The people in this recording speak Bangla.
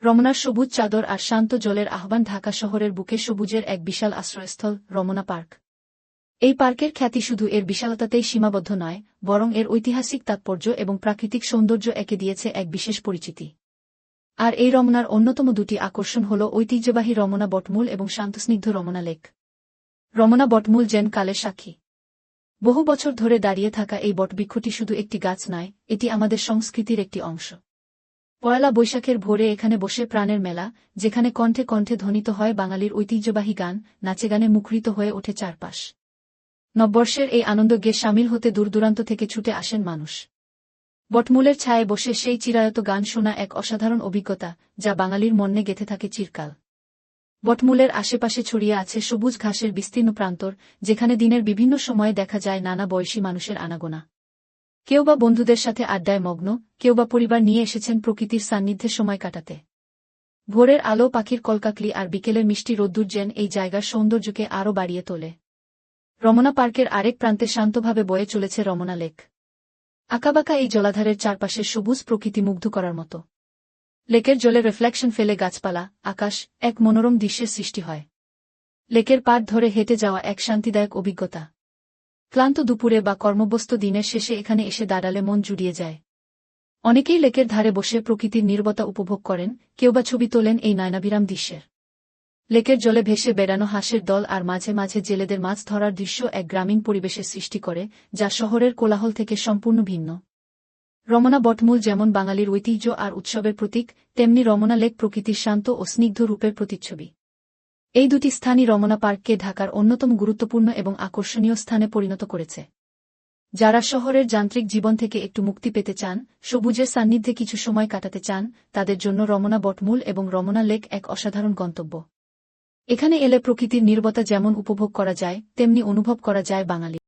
রমনার সবুজ চাদর আর শান্ত জলের আহ্বান ঢাকা শহরের বুকে সবুজের এক বিশাল আশ্রয়স্থল রমনা পার্ক। এই পার্কের খ্যাতি শুধু এর বিশালতাতেই সীমাবদ্ধ নয়, বরং এর ঐতিহাসিক তাৎপর্য এবং প্রাকৃতিক সৌন্দর্য একে দিয়েছে এক বিশেষ পরিচিতি। আর এই রমনার অন্যতম দুটি আকর্ষণ হল ঐতিহ্যবাহী রমনা বটমূল এবং শান্তস্নিগ্ধ রমনা লেক। রমনা বটমূল যেন কালের সাক্ষী। বহু বছর ধরে দাঁড়িয়ে থাকা এই বটবৃক্ষটি শুধু একটি গাছ নয়, এটি আমাদের সংস্কৃতির একটি অংশ। পয়লা বৈশাখের ভোরে এখানে বসে প্রাণের মেলা, যেখানে কণ্ঠে কণ্ঠে ধ্বনিত হয় বাঙালির ঐতিহ্যবাহী গান, নাচে গানে মুখরিত হয়ে ওঠে চারপাশ। নববর্ষের এই আনন্দকে শামিল হতে দূরদূরান্ত থেকে ছুটে আসেন মানুষ। বটমূলের ছায়ায় বসে সেই চিরায়ত গান শোনা এক অসাধারণ অভিজ্ঞতা, যা বাঙালির মনে গেঁথে থাকে চিরকাল। বটমূলের আশেপাশে ছড়িয়ে আছে সবুজ ঘাসের বিস্তীর্ণ প্রান্তর, যেখানে দিনের বিভিন্ন সময়ে দেখা যায় নানা বয়সী মানুষের আনাগোনা। কেউ বা বন্ধুদের সাথে আড্ডায় মগ্ন, কেউ বা পরিবার নিয়ে এসেছেন প্রকৃতির সান্নিধ্যে সময় কাটাতে। ভোরের আলো, পাখির কলকাকলি আর বিকেলের মিষ্টি রোদ্দুর যেন এই জায়গার সৌন্দর্যকে আরও বাড়িয়ে তোলে। রমনা পার্কের আরেক প্রান্তে শান্তভাবে বয়ে চলেছে রমনা লেক। আঁকাবাঁকা এই জলাধারের চারপাশের সবুজ প্রকৃতি মুগ্ধ করার মতো। লেকের জলে রিফ্লেকশন ফেলে গাছপালা, আকাশ, এক মনোরম দৃশ্যের সৃষ্টি হয়। লেকের পাড় ধরে হেঁটে যাওয়া এক শান্তিদায়ক অভিজ্ঞতা। ক্লান্ত দুপুরে বা কর্মব্যস্ত দিনের শেষে এখানে এসে দাঁড়ালে মন জুড়িয়ে যায়। অনেকেই লেকের ধারে বসে প্রকৃতির নীরবতা উপভোগ করেন, কেউ বা ছবি তোলেন এই নয়নাভিরাম দৃশ্যের। লেকের জলে ভেসে বেড়ানো হাঁসের দল আর মাঝে মাঝে জেলেদের মাছ ধরার দৃশ্য এক গ্রামীণ পরিবেশের সৃষ্টি করে, যা শহরের কোলাহল থেকে সম্পূর্ণ ভিন্ন। রমনা বটমূল যেমন বাঙালির ঐতিহ্য আর উৎসবের প্রতীক, তেমনি রমনা লেক প্রকৃতির শান্ত ও স্নিগ্ধ রূপের প্রতিচ্ছবি। এই দুটি স্থানই রমনা পার্ককে ঢাকার অন্যতম গুরুত্বপূর্ণ এবং আকর্ষণীয় স্থানে পরিণত করেছে। যারা শহরের যান্ত্রিক জীবন থেকে একটু মুক্তি পেতে চান, সবুজের সান্নিধ্যে কিছু সময় কাটাতে চান, তাদের জন্য রমনা বটমূল এবং রমনা লেক এক অসাধারণ গন্তব্য। এখানে এলে প্রকৃতির নীরবতা যেমন উপভোগ করা যায়, তেমনি অনুভব করা যায় বাঙালি